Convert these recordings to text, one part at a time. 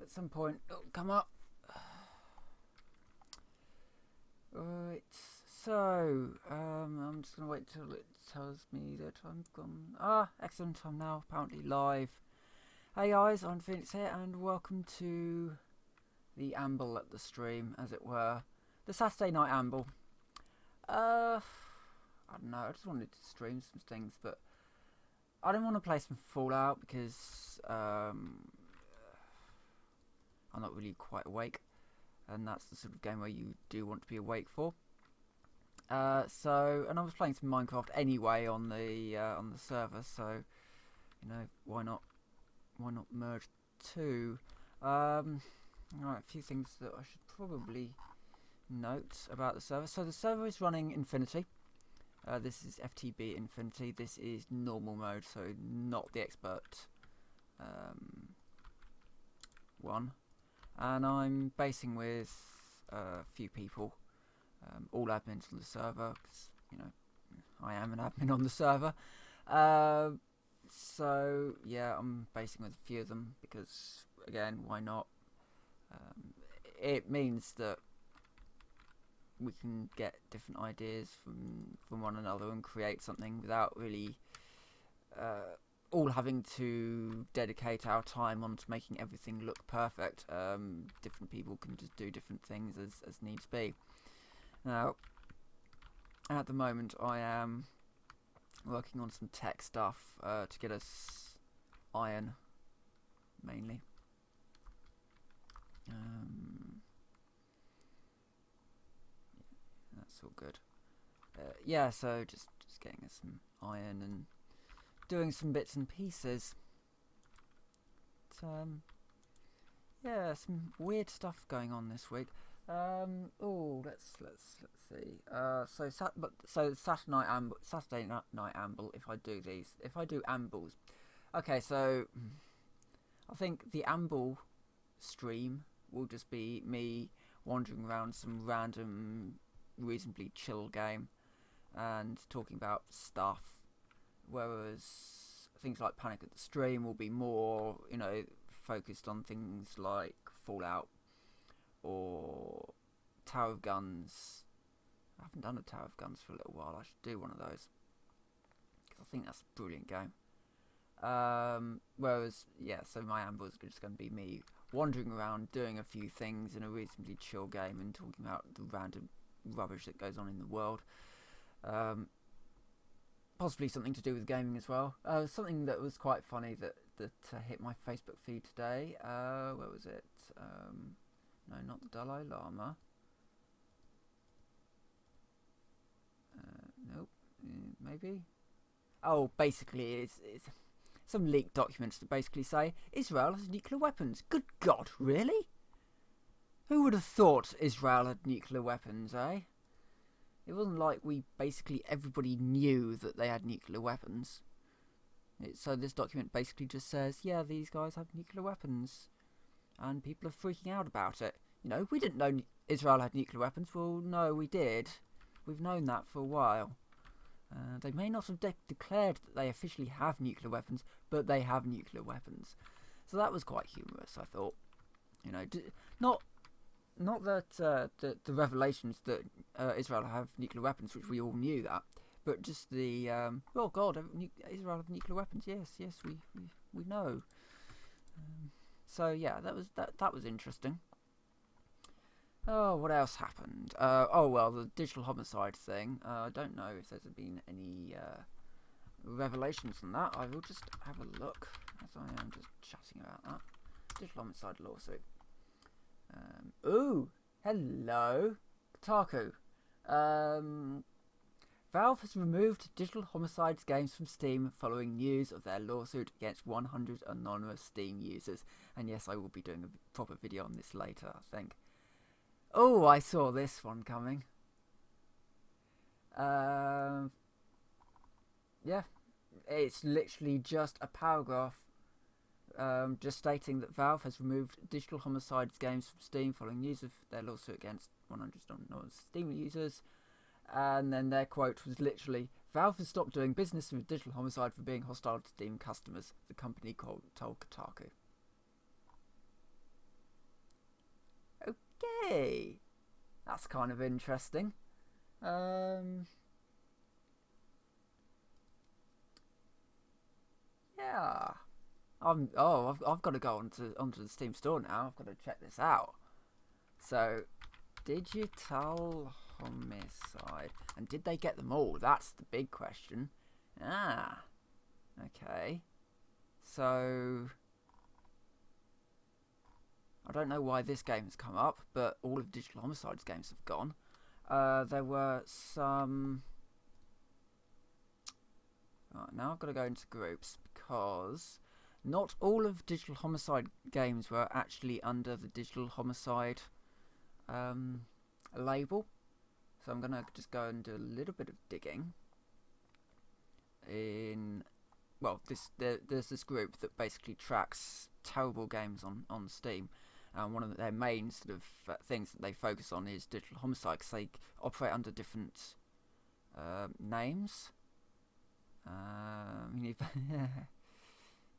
At some point it'll come up. Right, so I'm just gonna wait till it tells me that I'm gone. Ah, excellent! I'm now apparently live. Hey guys, I'm Phoenix here, and welcome to the Amble at the stream, as it were, the Saturday night Amble. I don't know. I just wanted to stream some things, but I didn't want to play some Fallout because I'm not really quite awake. And that's the sort of game where you do want to be awake for. And I was playing some Minecraft anyway on the server, so why not merge two? Right, a few things that I should probably note about the server. So the server is running Infinity. This is FTB Infinity. This is normal mode, so not the expert one. And I'm basing with a few people, all admins on the server, because, I am an admin on the server. So, yeah, I'm basing with a few of them, because, again, why not? It means that we can get different ideas from one another and create something without really all having to dedicate our time onto making everything look perfect. Different people can just do different things as needs be. Now, at the moment, I am working on some tech stuff to get us iron, mainly. That's all good. Yeah, so just getting us some iron and doing some bits and pieces. Yeah, some weird stuff going on this week. Let's see. So Saturday night Amble. If I do Ambles. Okay, so I think the Amble stream will just be me wandering around some random, reasonably chill game and talking about stuff. Whereas things like Panic at the Stream will be more, focused on things like Fallout or Tower of Guns. I haven't done a Tower of Guns for a little while. I should do one of those, because I think that's a brilliant game. Whereas, so my Amble is just going to be me wandering around, doing a few things in a reasonably chill game and talking about the random rubbish that goes on in the world. Possibly something to do with gaming as well. Something that was quite funny that hit my Facebook feed today. Where was it? No, not the Dalai Lama. Nope. Maybe. Oh, basically, it's some leaked documents that basically say Israel has nuclear weapons. Good God, really? Who would have thought Israel had nuclear weapons, eh? It wasn't like everybody knew that they had nuclear weapons. So this document basically just says, yeah, these guys have nuclear weapons. And people are freaking out about it. We didn't know Israel had nuclear weapons. Well, no, we did. We've known that for a while. They may not have declared that they officially have nuclear weapons, but they have nuclear weapons. So that was quite humorous, I thought. Not that the revelations that Israel have nuclear weapons, which we all knew that, but just the oh God, Israel have nuclear weapons. Yes, we know. So yeah, that was interesting. Oh, what else happened? The digital homicide thing. I don't know if there's been any revelations on that. I will just have a look as I am just chatting about that. Digital homicide lawsuit. Hello, Kotaku. Valve has removed digital homicides games from Steam following news of their lawsuit against 100 anonymous Steam users. And yes, I will be doing a proper video on this later, I think. Oh, I saw this one coming. Yeah, it's literally just a paragraph just stating that Valve has removed digital homicides games from Steam following news of their lawsuit against 100 anonymous Steam users. And then their quote was literally, Valve has stopped doing business with digital homicide for being hostile to Steam customers, the company told Kotaku. Okay, that's kind of interesting. Yeah. I've got to go onto the Steam store now. I've got to check this out. So, digital homicide, and did they get them all? That's the big question. Ah, okay. So, I don't know why this game has come up, but all of Digital Homicide's games have gone. There were some. Right, now I've got to go into groups because not all of Digital Homicide games were actually under the Digital Homicide label. So I'm going to just go and do a little bit of digging. There's this group that basically tracks terrible games on Steam. And one of their main sort of things that they focus on is Digital Homicide, because they operate under different names.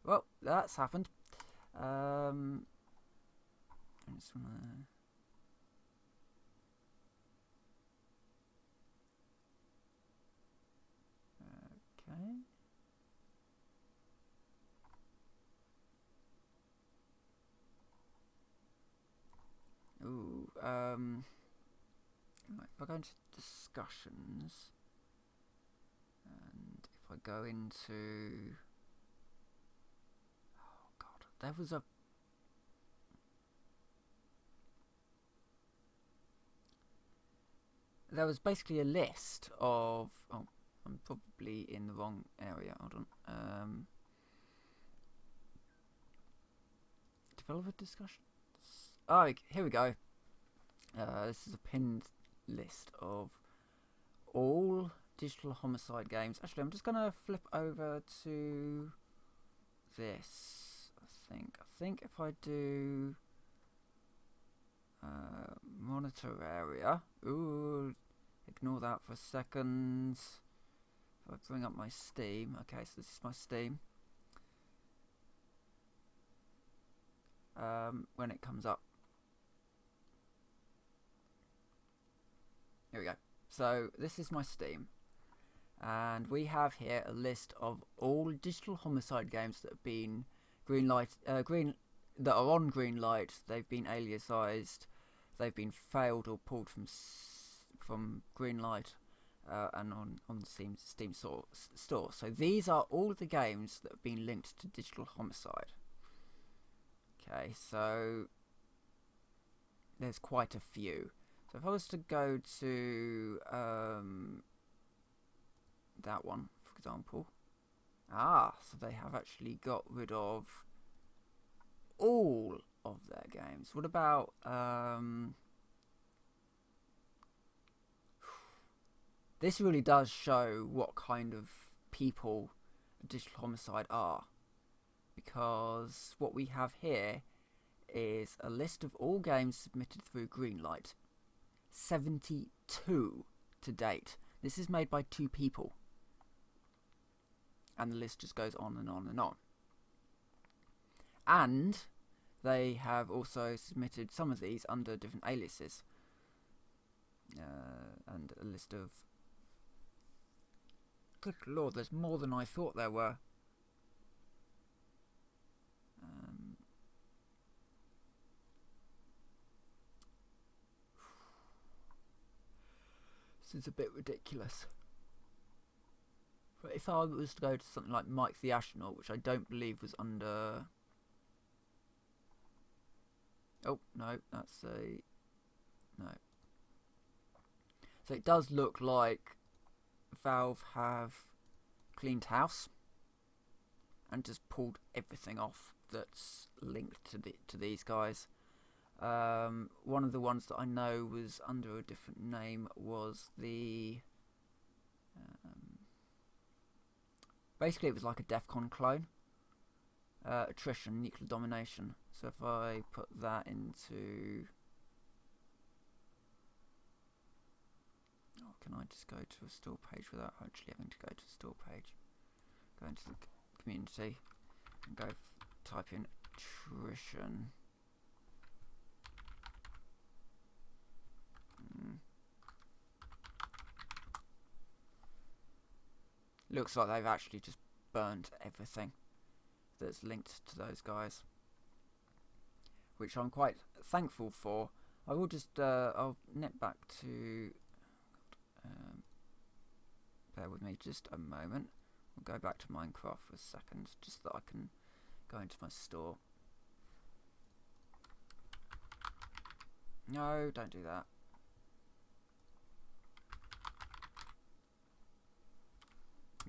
Well, that's happened. I just wanna... Okay. Ooh, if I go into discussions, and if I go into... Oh god, there was basically a list of... Oh, I'm probably in the wrong area, hold on. Developer discussions? Oh, here we go. This is a pinned list of all Digital Homicide games. Actually, I'm just going to flip over to this, I think if I do monitor area, ooh, ignore that for a second. If I bring up my Steam, okay, so this is my Steam. When it comes up, here we go. So this is my Steam, and we have here a list of all Digital Homicide games that have been that are on Greenlight. They've been aliasized, they've been failed or pulled from Greenlight, and on the Steam store. So these are all the games that have been linked to Digital Homicide. Okay, so there's quite a few. So if I was to go to that one, for example. So they have actually got rid of all of their games. What about this really does show what kind of people Digital Homicide are, because what we have here is a list of all games submitted through Greenlight. 72 to date. This is made by 2 people. And the list just goes on and on and on. And they have also submitted some of these under different aliases. And a list of... Good lord, there's more than I thought there were. This is a bit ridiculous. But if I was to go to something like Mike the Astronaut, which I don't believe was under... Oh, no, that's a... No. So it does look like Valve have cleaned house and just pulled everything off that's linked to these guys. One of the ones that I know was under a different name was the... basically it was like a DEF CON clone. Attrition, nuclear domination. So if I put that into... Oh, can I just go to a store page without actually having to go to a store page? Go into the community and go type in attrition. Looks like they've actually just burnt everything that's linked to those guys, which I'm quite thankful for. I will just I'll nip back to bear with me just a moment. We'll go back to Minecraft for a second, just so that I can go into my store. No, don't do that.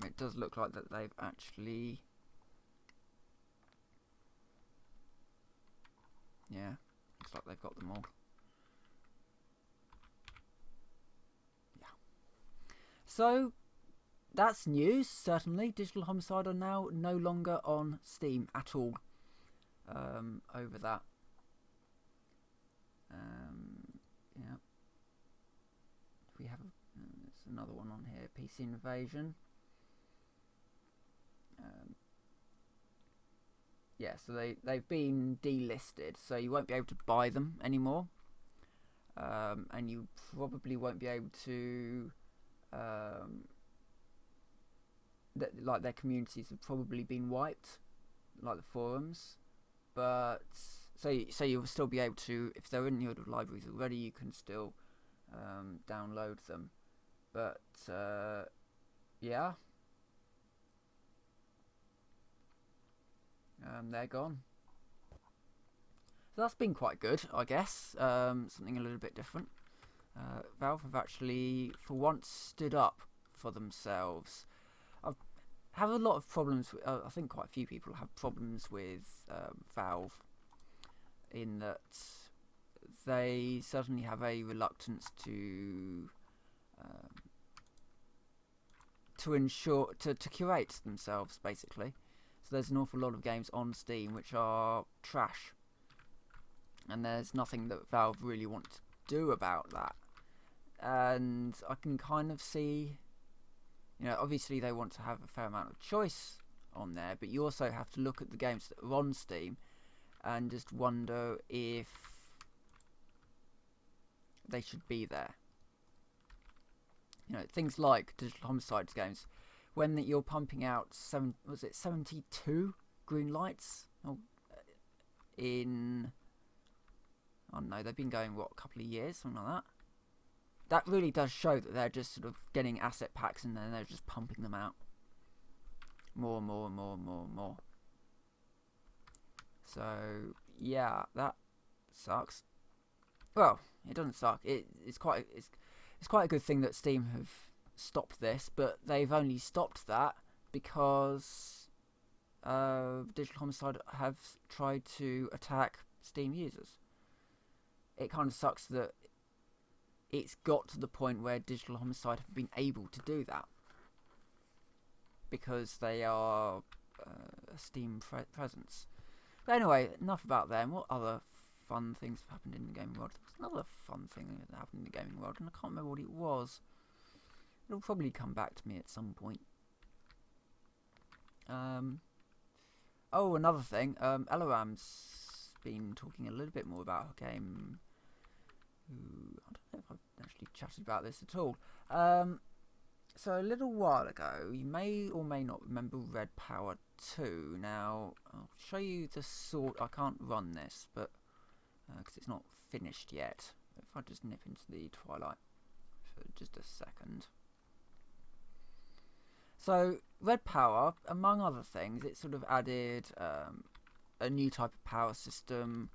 It does look like that they've actually... Yeah, looks like they've got them all. Yeah. So, that's news, certainly. Digital Homicide are now no longer on Steam at all. Over that. Yeah. We have there's another one on here, PC Invasion. Yeah, so they've been delisted, so you won't be able to buy them anymore, and you probably won't be able to. Like their communities have probably been wiped, like the forums, but so you'll still be able to, if they're in your libraries already, you can still download them, but yeah. They're gone. So that's been quite good, I guess. Something a little bit different. Valve have actually, for once, stood up for themselves. I have a lot of problems. I think quite a few people have problems with Valve, in that they certainly have a reluctance to ensure to curate themselves, basically. So there's an awful lot of games on Steam which are trash, and there's nothing that Valve really want to do about that. And I can kind of see, obviously they want to have a fair amount of choice on there, but you also have to look at the games that are on Steam and just wonder if they should be there. Things like Digital Homicide's games. When you're pumping out 72 green lights in, I don't know, they've been going a couple of years, something like that. That really does show that they're just sort of getting asset packs and then they're just pumping them out more and more and more and more and more. So yeah, that sucks. Well, it doesn't suck. It's quite a good thing that Steam have stopped this, but they've only stopped that because Digital Homicide have tried to attack Steam users. It kind of sucks that it's got to the point where Digital Homicide have been able to do that because they are a Steam presence. But anyway, enough about them. What other fun things have happened in the gaming world? There was another fun thing that happened in the gaming world, and I can't remember what it was. It'll probably come back to me at some point. Oh, another thing. Elaram's been talking a little bit more about her game. I don't know if I've actually chatted about this at all. So a little while ago, you may or may not remember Red Power 2. Now, I'll show you the sort. I can't run this, but because it's not finished yet. If I just nip into the Twilight for just a second. So, Red Power, among other things, it sort of added a new type of power system,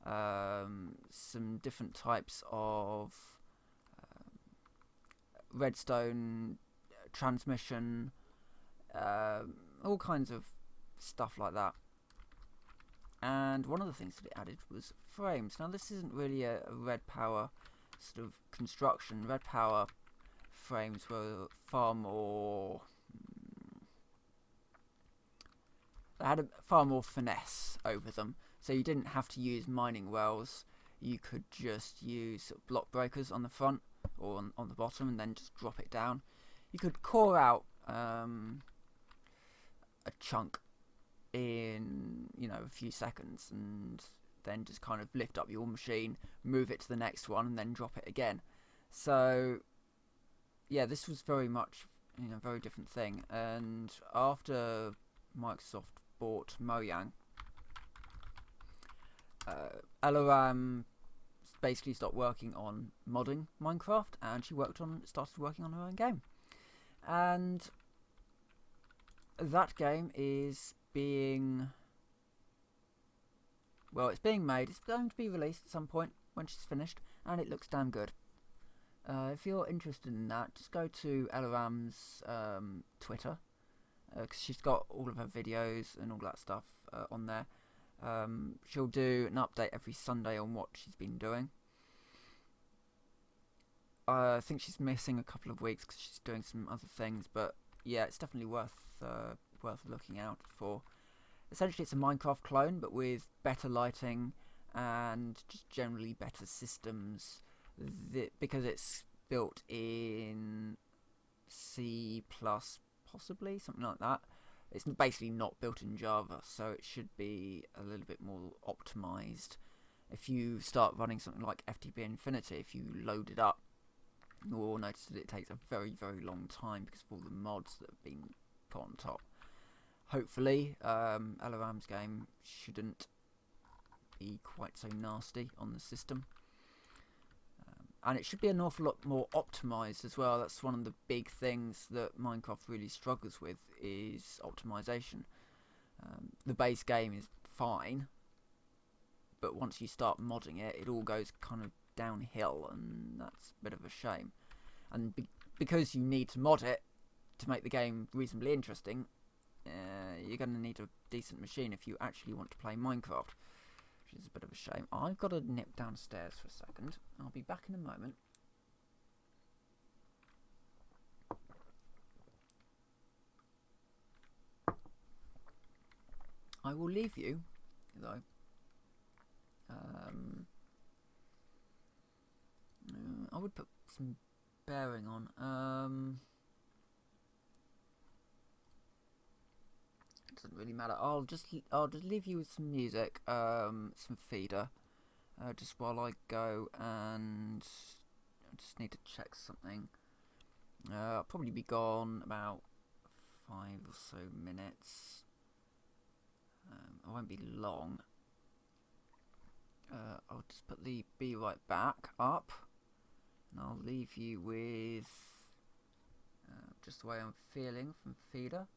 some different types of redstone transmission, all kinds of stuff like that. And one of the things that it added was frames. Now, this isn't really a Red Power sort of construction. Red Power frames were far more... They had far more finesse over them, so you didn't have to use mining wells. You could just use sort of block breakers on the front or on the bottom, and then just drop it down. You could core out a chunk in a few seconds, and then just kind of lift up your machine, move it to the next one, and then drop it again. So yeah, this was very much very different thing. And after Microsoft bought Mojang, Alaram basically stopped working on modding Minecraft, and she started working on her own game. And that game is being it's being made. It's going to be released at some point when she's finished, and it looks damn good. If you're interested in that, just go to Alaram's Twitter, because she's got all of her videos and all that stuff on there. She'll do an update every Sunday on what she's been doing. I think she's missing a couple of weeks because she's doing some other things, but yeah, it's definitely worth looking out for. Essentially, it's a Minecraft clone, but with better lighting and just generally better systems, because it's built in C++, possibly, something like that. It's basically not built in Java, so it should be a little bit more optimized. If you start running something like FTP Infinity, if you load it up, you'll notice that it takes a very, very long time because of all the mods that have been put on top. Hopefully, Alaram's game shouldn't be quite so nasty on the system. And it should be an awful lot more optimized as well. That's one of the big things that Minecraft really struggles with, is optimization. The base game is fine, but once you start modding it, it all goes kind of downhill, and that's a bit of a shame. And because you need to mod it to make the game reasonably interesting, you're going to need a decent machine if you actually want to play Minecraft, which is a bit of a shame. I've got to nip downstairs for a second. I'll be back in a moment. I will leave you, though. I would put some bearing on. It doesn't really matter. I'll just leave you with some music, some feeder, just while I go, and I just need to check something. I'll probably be gone about 5 or so minutes. I won't be long. I'll just put the Be Right Back up, and I'll leave you with just the way I'm feeling from feeder.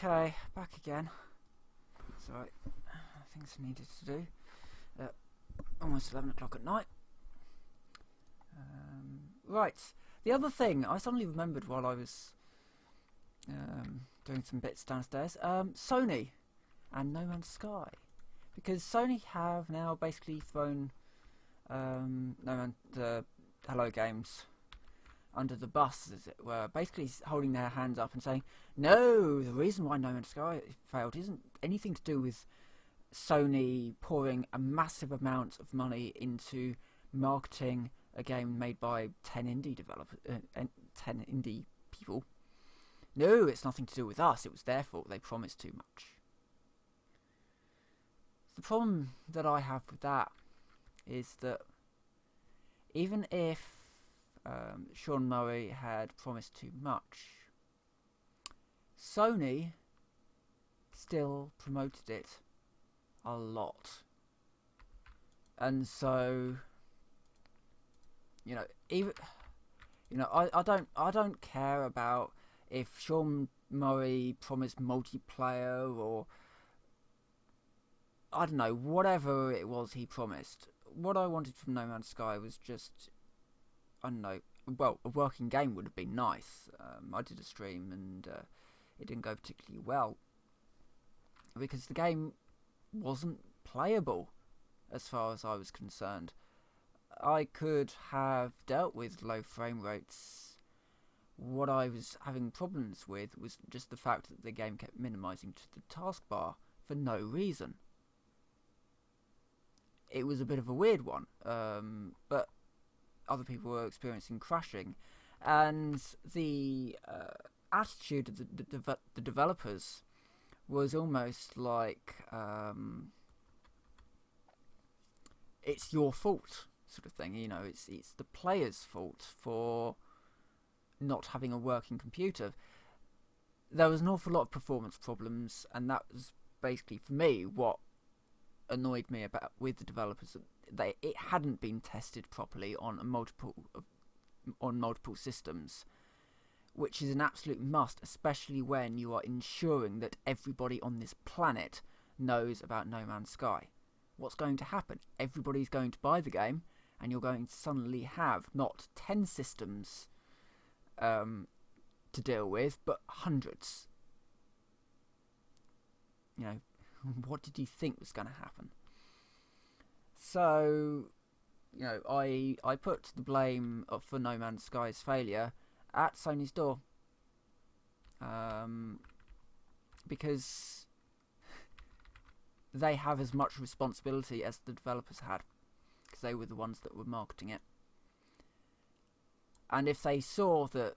Okay, back again. Sorry, things needed to do. Almost 11 o'clock at night. Right, the other thing I suddenly remembered while I was doing some bits downstairs, Sony and No Man's Sky, because Sony have now basically thrown the Hello Games under the bus, as it were, basically holding their hands up and saying, no, the reason why No Man's Sky failed isn't anything to do with Sony pouring a massive amount of money into marketing a game made by 10 indie developers, 10 indie people. No, it's nothing to do with us. It was their fault. They promised too much. The problem that I have with that is that even if Sean Murray had promised too much, Sony still promoted it a lot. And so, I don't care about if Sean Murray promised multiplayer or I don't know, whatever it was he promised. What I wanted from No Man's Sky was just, I don't know, well, a working game would have been nice. I did a stream and it didn't go particularly well because the game wasn't playable as far as I was concerned. I could have dealt with low frame rates. What I was having problems with was just the fact that the game kept minimizing to the taskbar for no reason. It was a bit of a weird one, but other people were experiencing crashing, and the attitude of the developers was almost like it's your fault sort of thing. It's the player's fault for not having a working computer. There was an awful lot of performance problems, and that was basically for me what annoyed me about with the developers. It hadn't been tested properly on multiple systems, which is an absolute must, especially when you are ensuring that everybody on this planet knows about No Man's Sky. What's going to happen? Everybody's going to buy the game, and you're going to suddenly have not 10 systems to deal with, but hundreds. What did you think was going to happen? So, I put the blame for No Man's Sky's failure at Sony's door. Because they have as much responsibility as the developers had, because they were the ones that were marketing it. And if they saw that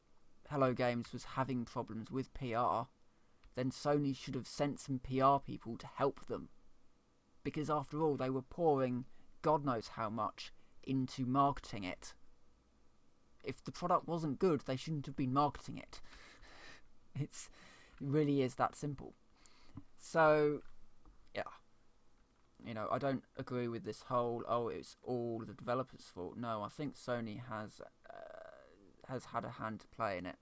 Hello Games was having problems with PR, then Sony should have sent some PR people to help them. Because after all, they were pouring God knows how much into marketing it. If the product wasn't good, they shouldn't have been marketing it. It really is that simple. So, yeah. I don't agree with this whole, it's all the developers' fault. No, I think Sony has had a hand to play in it,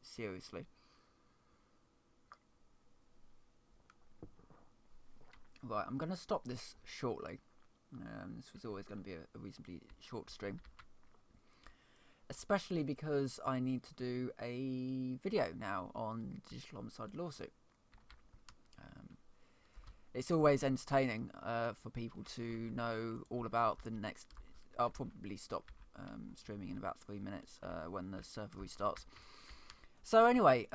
seriously. Right, I'm going to stop this shortly. This was always going to be a reasonably short stream. Especially because I need to do a video now on digital homicide lawsuit. It's always entertaining for people to know all about the next... I'll probably stop streaming in about 3 minutes when the server restarts. So anyway,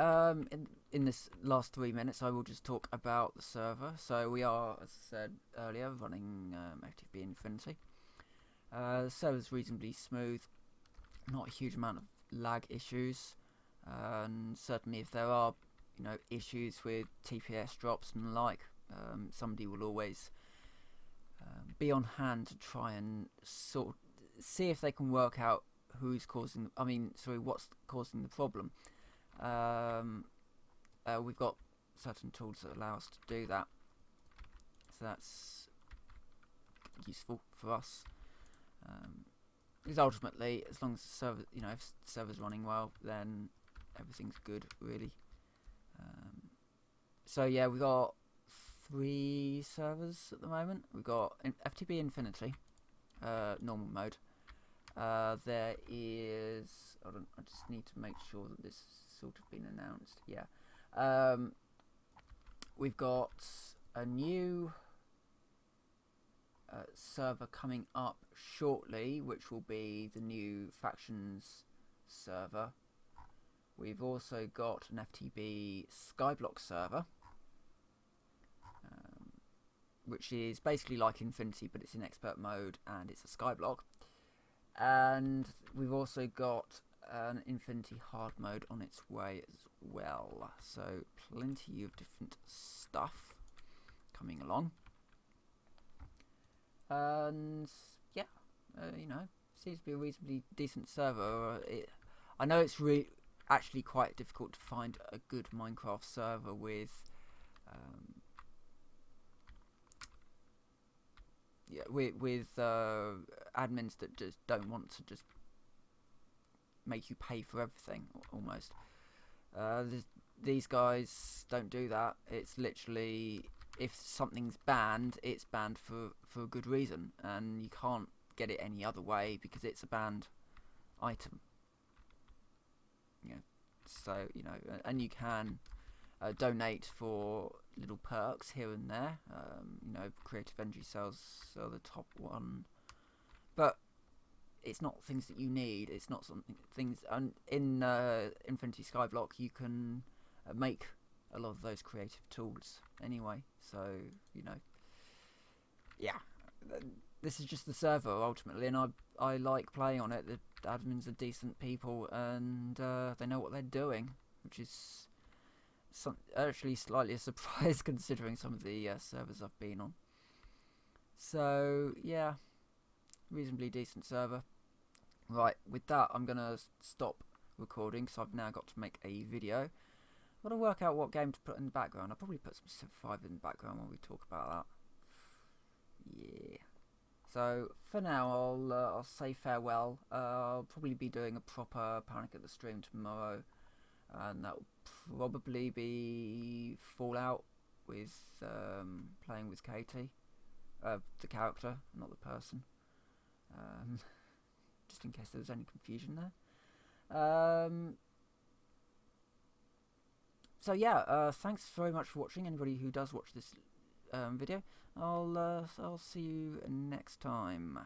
in this last 3 minutes, I will just talk about the server. So we are, as I said earlier, running FTP Infinity. The server's reasonably smooth, not a huge amount of lag issues, and certainly if there are, issues with TPS drops and the like, somebody will always be on hand to try and see if they can work out what's causing the problem. We've got certain tools that allow us to do that, so that's useful for us. Because ultimately, as long as the server, if the server's running well, then everything's good, really. So yeah, we've got 3 servers at the moment. We've got FTB Infinity, normal mode. There is... Hold on, I just need to make sure that this has sort of been announced. Yeah. We've got a new server coming up shortly, which will be the new factions server. We've also got an FTB Skyblock server, which is basically like Infinity, but it's in expert mode and it's a Skyblock. And we've also got an Infinity hard mode on its way as well. So plenty of different stuff coming along. And yeah, you know, seems to be a reasonably decent server. I know it's actually quite difficult to find a good Minecraft server with admins that just don't want to just make you pay for everything almost. These guys don't do that. It's literally, if something's banned, it's banned for a good reason, and you can't get it any other way because it's a banned item. So you know, and you can donate for little perks here and there. You know, Creative Energy Cells are the top one, but it's not things that you need. It's not things. And in Infinity Skyblock, you can make a lot of those creative tools anyway. So you know, yeah, this is just the server ultimately, and I like playing on it. The admins are decent people, and they know what they're doing, which is actually slightly a surprise considering some of the servers I've been on. So yeah, reasonably decent server. Right, with that I'm gonna stop recording because I've now got to make a video. I've got to work out what game to put in the background. I'll probably put some Civ 5 in the background while we talk about that. Yeah. So for now I'll say farewell. I'll probably be doing a proper Panic at the Stream tomorrow, and that will probably be Fallout with playing with Katie, the character, not the person. Just in case there was any confusion there. So yeah, thanks very much for watching. Anybody who does watch this video, I'll see you next time.